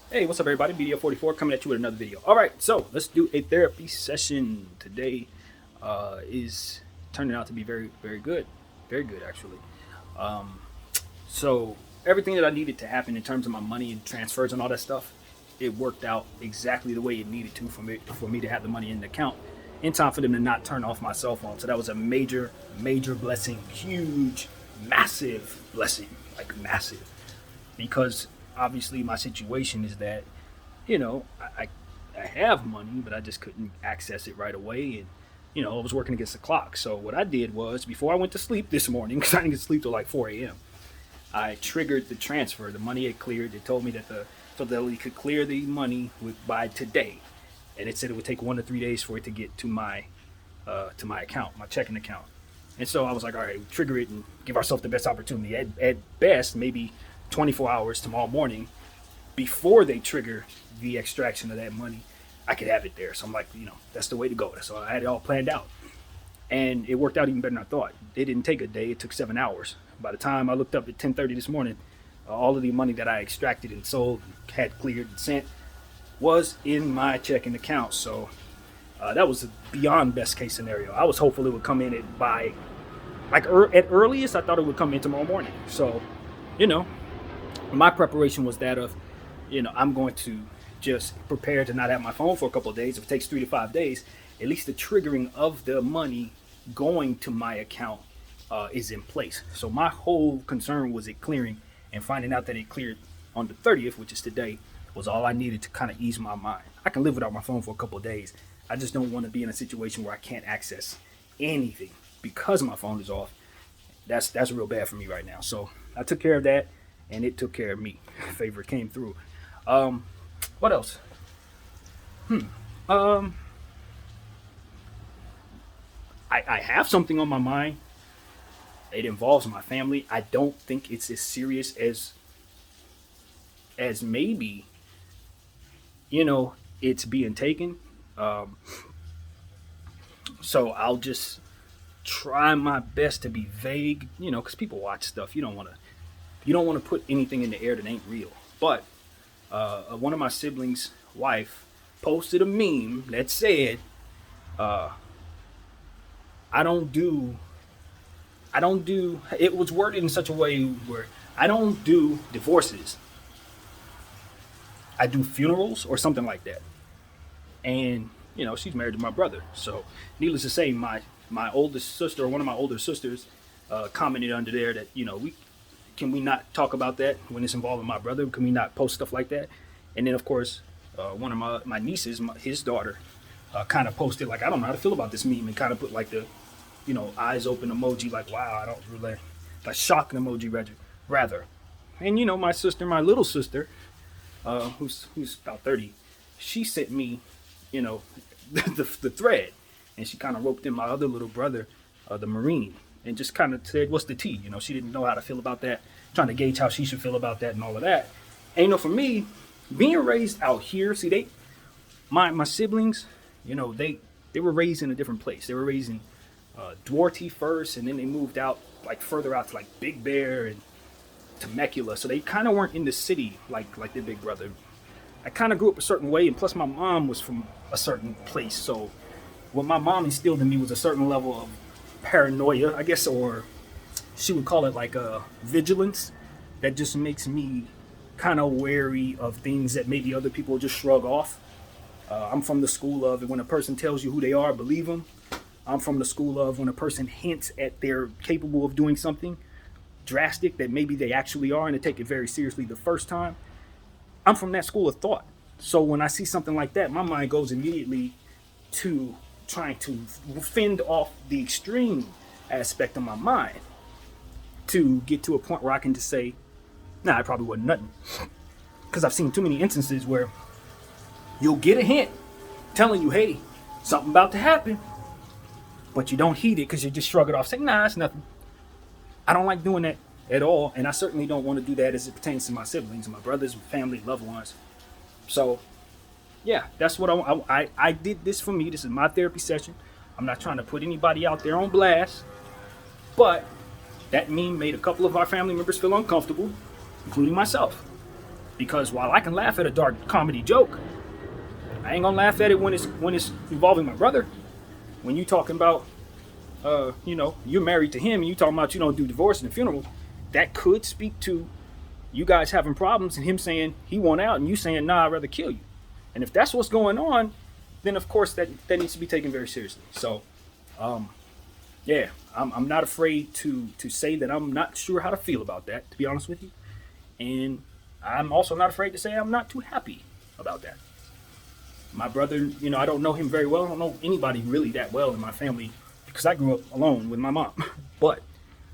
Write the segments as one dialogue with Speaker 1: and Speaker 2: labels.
Speaker 1: Hey, what's up, everybody? BDF 44 coming at you with another video. All right, so let's do a therapy session today. Is turning out to be very good, very good actually. Um, so everything that I needed to happen in terms of my money and transfers and all that stuff, it worked out exactly the way it needed to for me to have the money in the account in time for them to not turn off my cell phone. So that was a major blessing, huge, massive blessing, like massive, because obviously my situation is that I have money, but I just couldn't access it right away, and I was working against the clock. So what I did was, before I went to sleep this morning, because I didn't get to sleep till like 4 a.m., I triggered the transfer. The money had cleared. It told me that the Fidelity could clear the money by today, and it said it would take 1 to 3 days for it to get to my account, my checking account. And so I was like, all right, trigger it and give ourselves the best opportunity. At best, maybe 24 hours tomorrow morning before they trigger the extraction of that money, I could have it there. So I'm like, that's the way to go. So I had it all planned out. And it worked out even better than I thought. It didn't take a day, it took 7 hours. By the time I looked up at 10:30 this morning, all of the money that I extracted and sold, had cleared and sent, was in my checking account. So that was a beyond best case scenario. I was hopeful it would come in at earliest. I thought it would come in tomorrow morning. So, you know, my preparation was that of, I'm going to just prepare to not have my phone for a couple of days. If it takes 3 to 5 days, at least the triggering of the money going to my account is in place. So my whole concern was it clearing, and finding out that it cleared on the 30th, which is today, was all I needed to kind of ease my mind. I can live without my phone for a couple of days. I just don't want to be in a situation where I can't access anything because my phone is off. That's real bad for me right now. So I took care of that, and it took care of me. Favor came through. What else? Um, I have something on my mind. It involves my family. I don't think it's as serious as maybe it's being taken. Um, so I'll just try my best to be vague. Because people watch stuff. You don't want to put anything in the air that ain't real. But one of my siblings' wife posted a meme that said, uh, "I don't do I don't do." It was worded in such a way where I don't do divorces. I do funerals or something like that. And she's married to my brother. So, needless to say, my oldest sister, or one of my older sisters, commented under there that we not talk about that when it's involving my brother? Can we not post stuff like that? And then, of course, one of my nieces, his daughter, kind of posted like, I don't know how to feel about this meme, and kind of put like the eyes open emoji, like, wow, I don't really, like, shocking emoji rather. And my sister, my little sister, who's about 30, she sent me, the thread, and she kind of roped in my other little brother, the Marine, and just kind of said, "What's the tea?" She didn't know how to feel about that, trying to gauge how she should feel about that and all of that. And for me, being raised out here, see, my siblings, they were raised in a different place. They were raised in Duarte first, and then they moved out, like, further out to like Big Bear and Temecula. So they kind of weren't in the city like their big brother. I kind of grew up a certain way, and plus my mom was from a certain place. So what my mom instilled in me was a certain level of paranoia, I guess, or she would call it like a vigilance, that just makes me kind of wary of things that maybe other people just shrug off. I'm from the school of, when a person tells you who they are, believe them. I'm from the school of, when a person hints at they're capable of doing something drastic, that maybe they actually are, and they take it very seriously the first time. I'm from that school of thought. So when I see something like that, my mind goes immediately to trying to fend off the extreme aspect of my mind, to get to a point where I can just say, nah, it probably wasn't nothing. Because I've seen too many instances where you'll get a hint telling you, hey, something about to happen, but you don't heed it because you just shrug it off, say, nah, it's nothing. I don't like doing that at all, and I certainly don't want to do that as it pertains to my siblings, my brothers, family, loved ones. So, yeah, that's what I did this for me. This is my therapy session. I'm not trying to put anybody out there on blast, but that meme made a couple of our family members feel uncomfortable, including myself. Because while I can laugh at a dark comedy joke, I ain't gonna laugh at it when it's involving my brother. When you talking about, you're married to him and you talking about you don't do divorce and funerals, that could speak to you guys having problems and him saying he want out and you saying, nah, I'd rather kill you. And if that's what's going on, then of course that needs to be taken very seriously. So, yeah, I'm not afraid to say that I'm not sure how to feel about that, to be honest with you. And I'm also not afraid to say I'm not too happy about that. My brother, I don't know him very well. I don't know anybody really that well in my family because I grew up alone with my mom. But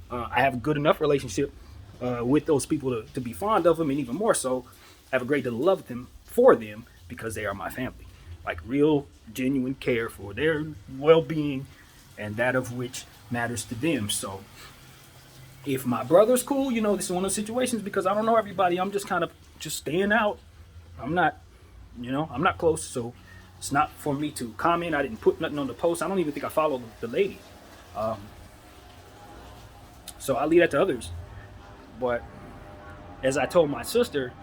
Speaker 1: I have a good enough relationship with those people to be fond of them, and even more so, have a great deal of love for them because they are my family. Like real, genuine care for their well-being and that of which matters to them. So if my brother's cool, this is one of those situations because I don't know everybody. I'm just kind of just staying out. I'm not close, so it's not for me to comment. I didn't put nothing on the post. I don't even think I follow the lady. So I leave that to others. But as I told my sister,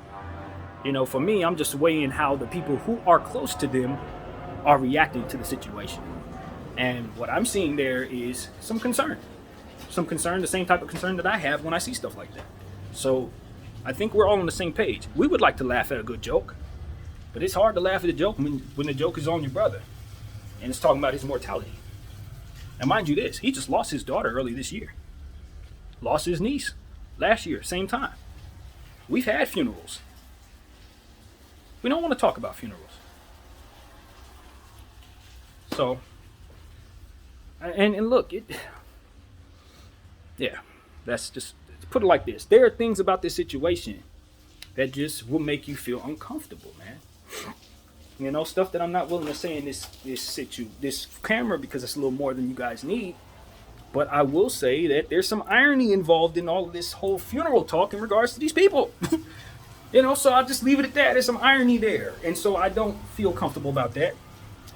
Speaker 1: for me, I'm just weighing how the people who are close to them are reacting to the situation. And what I'm seeing there is some concern, the same type of concern that I have when I see stuff like that. So I think we're all on the same page. We would like to laugh at a good joke, but it's hard to laugh at a joke when the joke is on your brother and it's talking about his mortality. Now, mind you this, he just lost his daughter early this year. Lost his niece last year, same time. We've had funerals. We don't want to talk about funerals. So, and look, that's just, put it like this. There are things about this situation that just will make you feel uncomfortable, man. Stuff that I'm not willing to say in this camera because it's a little more than you guys need. But I will say that there's some irony involved in all of this whole funeral talk in regards to these people. So I'll just leave it at that. There's some irony there. And so I don't feel comfortable about that.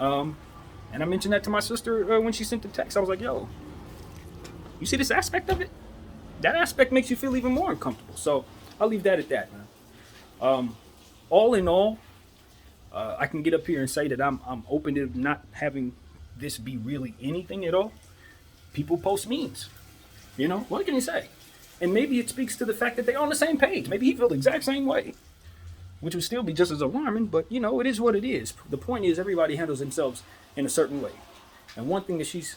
Speaker 1: And I mentioned that to my sister when she sent the text. I was like, yo, you see this aspect of it? That aspect makes you feel even more uncomfortable. So I'll leave that at that, man. All in all, I can get up here and say that I'm open to not having this be really anything at all. People post memes. What can you say? And maybe it speaks to the fact that they're on the same page. Maybe he felt the exact same way, which would still be just as alarming, but it is what it is. The point is everybody handles themselves in a certain way. And one thing that she's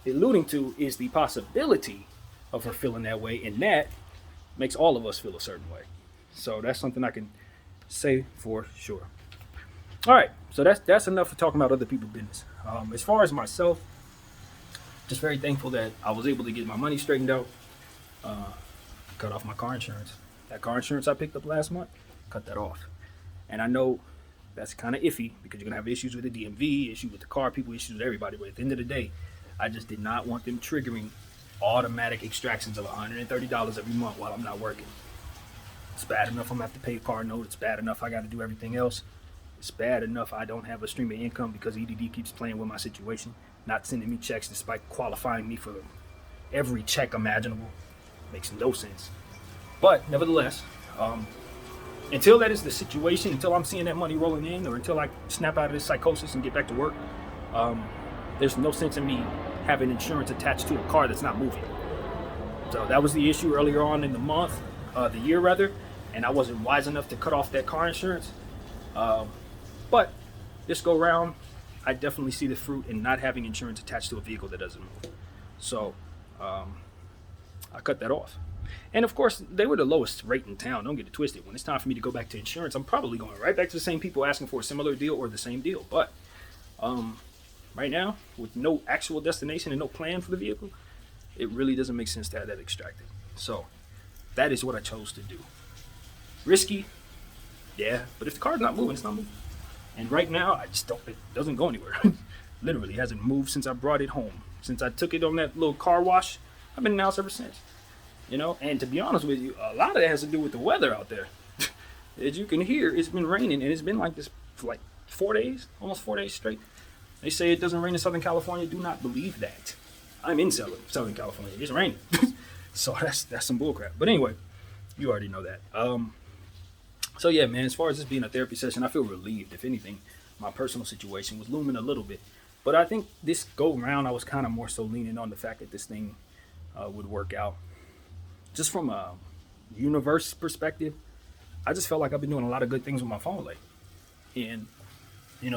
Speaker 1: alluding to is the possibility of her feeling that way, and that makes all of us feel a certain way. So that's something I can say for sure. All right, so that's enough for talking about other people's business. As far as myself, just very thankful that I was able to get my money straightened out, cut off my car insurance. That car insurance I picked up last month, cut that off. And I know that's kind of iffy because you're going to have issues with the DMV, issues with the car people, issues with everybody. But at the end of the day, I just did not want them triggering automatic extractions of $130 every month while I'm not working. It's bad enough I'm going to have to pay a car note. It's bad enough I got to do everything else. It's bad enough I don't have a stream of income because EDD keeps playing with my situation, not sending me checks despite qualifying me for every check imaginable. Makes no sense. But nevertheless, until that is the situation, until I'm seeing that money rolling in, or until I snap out of this psychosis and get back to work, there's no sense in me having insurance attached to a car that's not moving. So that was the issue earlier on in the year rather, and I wasn't wise enough to cut off that car insurance. But this go round, I definitely see the fruit in not having insurance attached to a vehicle that doesn't move. So I cut that off. And of course, they were the lowest rate in town. Don't get it twisted. When it's time for me to go back to insurance, I'm probably going right back to the same people asking for a similar deal or the same deal. But right now, with no actual destination and no plan for the vehicle, it really doesn't make sense to have that extracted. So that is what I chose to do. Risky, yeah, but if the car's not moving, it's not moving. And right now, it doesn't go anywhere. Literally hasn't moved since I brought it home. Since I took it on that little car wash, I've been in the house ever since. And to be honest with you, a lot of that has to do with the weather out there. As you can hear, it's been raining, and it's been like this for like 4 days, almost 4 days straight. They say it doesn't rain in Southern California. Do not believe that. I'm in Southern California. It's raining. So that's some bullcrap. But anyway, you already know that. So yeah, man, as far as this being a therapy session, I feel relieved. If anything, my personal situation was looming a little bit. But I think this go round, I was kind of more so leaning on the fact that this thing would work out. Just from a universe perspective, I just felt like I've been doing a lot of good things with my phone lately. And,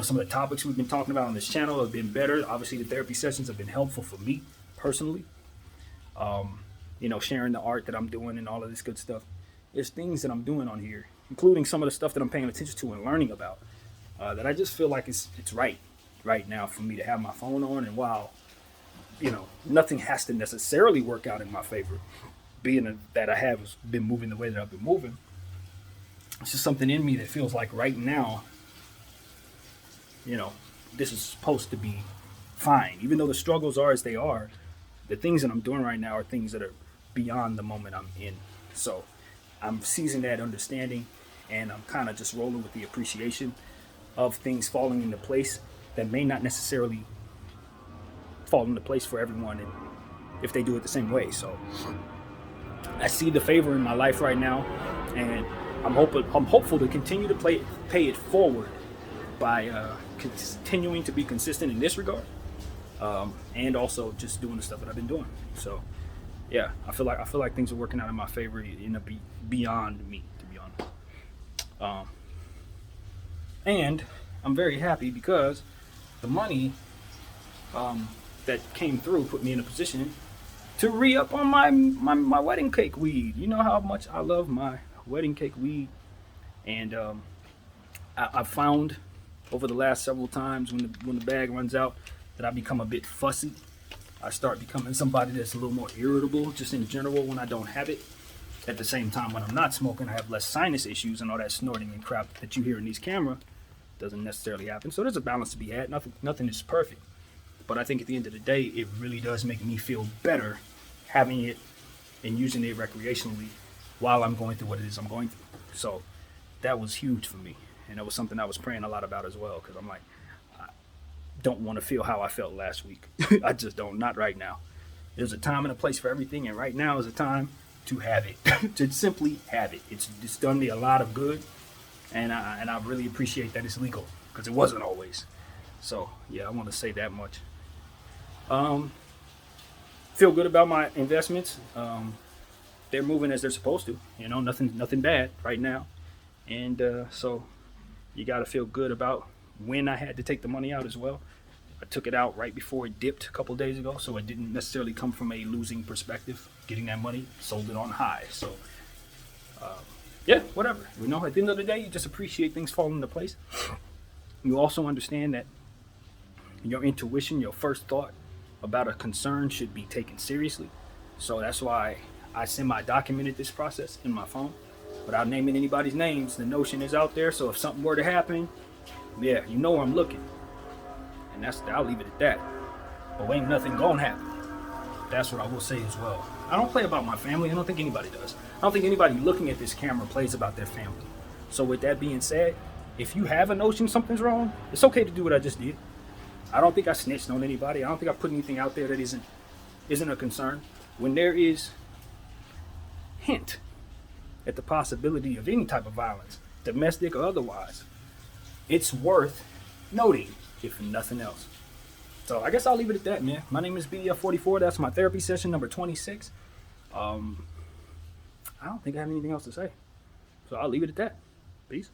Speaker 1: some of the topics we've been talking about on this channel have been better. Obviously, the therapy sessions have been helpful for me personally. Sharing the art that I'm doing and all of this good stuff. There's things that I'm doing on here, including some of the stuff that I'm paying attention to and learning about, that I just feel like it's right now for me to have my phone on. And while, nothing has to necessarily work out in my favor, being that I have been moving the way that I've been moving, it's just something in me that feels like right now, this is supposed to be fine. Even though the struggles are as they are, the things that I'm doing right now are things that are beyond the moment I'm in. So I'm seizing that understanding, and I'm kind of just rolling with the appreciation of things falling into place that may not necessarily fall into place for everyone, and if they do it the same way. So I see the favor in my life right now, and I'm hopeful to continue to pay it forward by continuing to be consistent in this regard, and also just doing the stuff that I've been doing. So yeah, I feel like things are working out in my favor beyond me, to be honest. And I'm very happy because the money that came through put me in a position to re-up on my wedding cake weed. You know how much I love my wedding cake weed, and I've found over the last several times when the bag runs out that I become a bit fussy. I start becoming somebody that's a little more irritable just in general when I don't have it. At the same time, when I'm not smoking, I have less sinus issues, and all that snorting and crap that you hear in these cameras doesn't necessarily happen. So there's a balance to be had. Nothing is perfect, but I think at the end of the day, it really does make me feel better having it and using it recreationally while I'm going through what it is I'm going through. So that was huge for me, and that was something I was praying a lot about as well, because I'm like, I don't want to feel how I felt last week. I just don't, not right now. There's a time and a place for everything, and right now is a time to have it, to simply have it. It's done me a lot of good, and I really appreciate that it's legal, because it wasn't always. So yeah, I want to say that much. Feel good about my investments. They're moving as they're supposed to. Nothing bad right now, and so you got to feel good about when I had to take the money out as well. I took it out right before it dipped a couple days ago, so it didn't necessarily come from a losing perspective. Getting that money, sold it on high. So yeah, whatever. At the end of the day, you just appreciate things falling into place. You also understand that your intuition, your first thought about a concern should be taken seriously. So that's why I semi-documented this process in my phone without naming anybody's names. The notion is out there, so if something were to happen, yeah, I'm looking. And I'll leave it at that. But ain't nothing gonna happen. That's what I will say as well. I don't play about my family. I don't think anybody does. I don't think anybody looking at this camera plays about their family. So with that being said, if you have a notion something's wrong, it's okay to do what I just did. I don't think I snitched on anybody. I don't think I put anything out there that isn't a concern. When there is hint at the possibility of any type of violence, domestic or otherwise, it's worth noting, if nothing else. So I guess I'll leave it at that, man. My name is BDF 44. That's my therapy session number 26. I don't think I have anything else to say. So I'll leave it at that. Peace.